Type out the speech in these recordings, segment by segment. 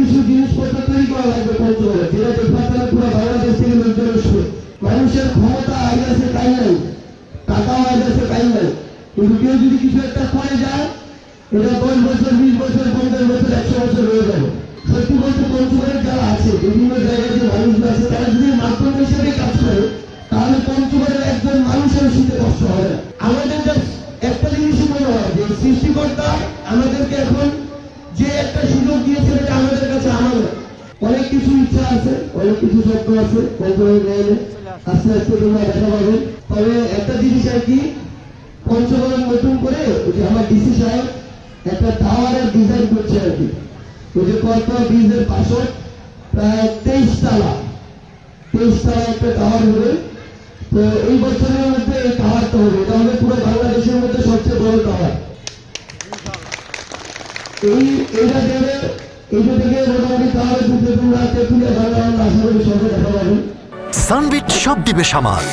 কিছু জিনিসপত্র তৈরি করা লাগবে পঞ্চগড়ে, যেটা দেখবার তাহলে পুরো বাংলাদেশ থেকে লোকজন আসবে। মানুষের ক্ষমতা আজ আছে তাই নাই, টাকাও আজ আছে তাই নাই, কিন্তু কেউ যদি কিছু একটা করে যায় এটা 10 বছর 20 বছর 50 বছর 100 বছর হয়ে যাবে। সত্যি বলতে পঞ্চগড়ের যারা আছে বিভিন্ন জায়গায় যে মানুষরা আছে তারা যদি মাধ্যম হিসেবে কাজ করে তাহলে পঞ্চগড়ের একজন মানুষের শীতে কষ্ট হবে না। আমাদের একটা জিনিসই মনে হয় যে সৃষ্টিকর্তা আমাদেরকে এখন যে একটা সুযোগ দিয়েছে এটা আমাদের কাছে আমাদের অনেক কিছু ইচ্ছা আছে, অনেক কিছু স্বপ্ন আছে, পঞ্চগড়ের গায়ে আস্তে আস্তে তোমরা দেখা পাবে। তবে একটা জিনিস আর কি, পঞ্চগড়ের নতুন করে যে আমার ডিসি সাহেব একটা টাওয়ারের ডিজাইন করছে আর কি, ওই যে কর্পোরেট ব্রিজের পাশে প্রায় 23 তলা একটা টাওয়ার হবে। তো এই বছরের মধ্যে এই টাওয়ারটা হবে, এটা হবে পুরো বাংলাদেশের মধ্যে সবচেয়ে বড় টাওয়ার। এইটা দেবে, এইটা থেকে মোটামুটি টাওয়ারের দুটো রাতে তুলে বাংলা আশা করি সবাই দেখা পাবেন। সানবিট সব দিবে সামাল।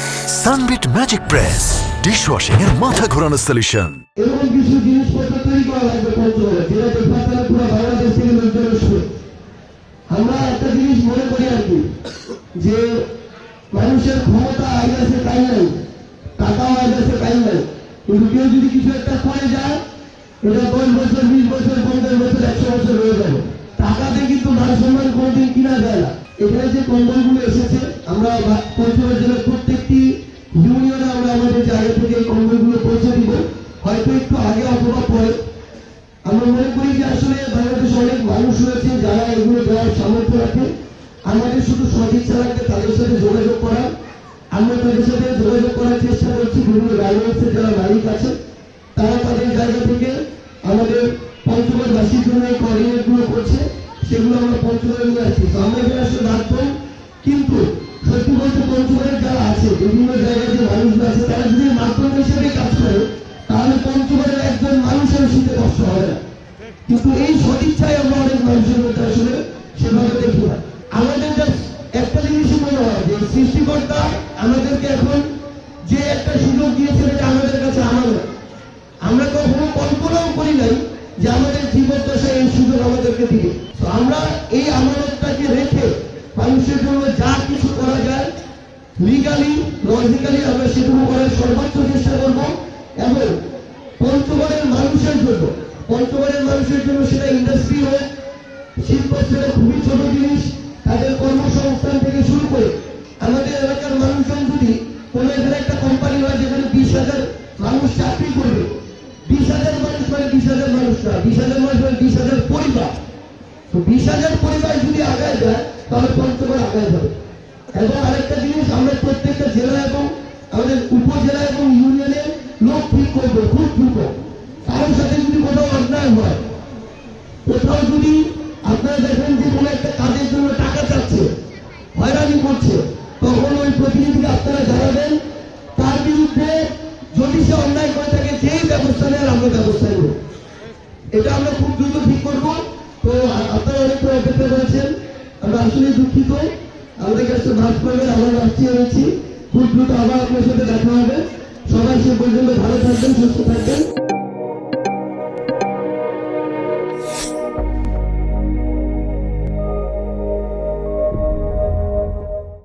সানবিট ম্যাজিক প্রেস ডিশওয়াশিং এর মাথা ঘোরানো সলিউশন। এরকম কিছু জিনিসপত্র তৈরি করা লাগবে পঞ্চগড়ে, যেটা দেখবার তাহলে পুরো বাংলাদেশ থেকে লোকজন আসবে। আমরা একটা জিনিস মনে করি আর কি, যে মানুষের ক্ষমতা আজ আছে তাই নাই, টাকাও আজ আছে তাই নাই, কিন্তু কেউ যদি কিছু একটা করে যায় এটা 10 বছর 20 বছর 50 বছর 100 বছর হয়ে যাবে। টাকাতে কিন্তু মান সম্মান কোনোদিন কিনা যায় না। এখানে যে কম্বলগুলো এসেছে আমরা পঞ্চগড় জেলার প্রত্যেকটি ইউনিয়নে আমরা আমাদের জায়গা থেকে এই কম্বলগুলো পৌঁছে দিব, হয়তো একটু আগে অথবা পরে। আমরা মনে করি যে আসলে বাংলাদেশে অনেক মানুষ রয়েছে যারা এগুলো দেওয়ার সামর্থ্য রাখে। আমাদের শুধু সদিচ্ছা রাখতে তাদের সাথে যোগাযোগ করা, আমরা তাদের সাথে যোগাযোগ করার চেষ্টা করছি। বিভিন্ন গার্মেন্টসের যারা মালিক আছে তারা তাদের জায়গা থেকে আমাদের পঞ্চগড়বাসীর জন্য এই কোঅর্ডিনেটগুলো করছে, সেগুলো আমরা পঞ্চগড়ে নিয়ে আসছি। তো আমরা এখানে আসলে বাধ্য, কিন্তু সত্যি বলতে পঞ্চগড়ের যারা আছে বিভিন্ন জায়গায় যে মানুষরা আছে তারা যদি মাধ্যম হিসেবে কাজ করে তাহলে পঞ্চগড়ের একজন মানুষের শীতে কষ্ট হবে না। কিন্তু এই সদিচ্ছায় আমরা অনেক মানুষের মধ্যে আসলে সেভাবে দেখি না। আমাদের একটা জিনিসই মনে হয় যে সৃষ্টিকর্তা আমাদেরকে এখন যে একটা সুযোগ দিয়েছে এটা আমাদের কাছে আমাদের। আমরা কখনো কল্পনাও করি নাই যে আমাদের জীবদ্দশায় এই সুযোগ আমাদেরকে দিবে। তো আমরা এই আমানতটাকে রেখে মানুষের জন্য যা কিছু করা যায় লিগালি লজিক্যালি আমরা সেটুকু করার সর্বোচ্চ চেষ্টা করব। এবং পঞ্চগড়ের মানুষের জন্য সেটা ইন্ডাস্ট্রি হোক, শিল্প সেটা খুবই ছোট জিনিস, তাদের কর্মসংস্থান থেকে শুরু করে আমাদের এলাকার মানুষজন যদি কোনো এখানে একটা কোম্পানি হয় যেখানে 20,000 মানুষ চাকরি করবে, 20,000 মানুষ মানে 20,000 মানুষ না, 20,000 মানুষ মানে 20,000 পরিবার। তো 20,000 পরিবার যদি আগায় যায় তাহলে পঞ্চগড় আগায় যাবে। এবং আরেকটা জিনিস, আমরা প্রত্যেকটা জেলা এবং আমাদের উপজেলা এবং ইউনিয়নে লোক ঠিক করবো, খুব দ্রুত। কারোর সাথে যদি কোথাও অন্যায় হয়, কোথাও যদি আপনারা দেখেন যে কোনো একটা কাজের জন্য টাকা চাচ্ছে, হয়রানি করছে, তখন ওই প্রতিনিধিকে আপনারা জানাবেন। তার বিরুদ্ধে যদি সে অন্যায় করে থাকে যেই ব্যবস্থা নেয় আমরা ব্যবস্থা নেব, এটা আমরা খুব দ্রুত ঠিক করবো। তো আপনারা অনেক অপেক্ষা করেছেন, আমরা আসলে দুঃখিত। আমাদের কাছে মাফ করবেন, আমরা রাখছি হয়েছি, খুব দ্রুত আবার আপনার সাথে দেখা হবে। সবাই সে পর্যন্ত ভালো থাকবেন, সুস্থ থাকবেন।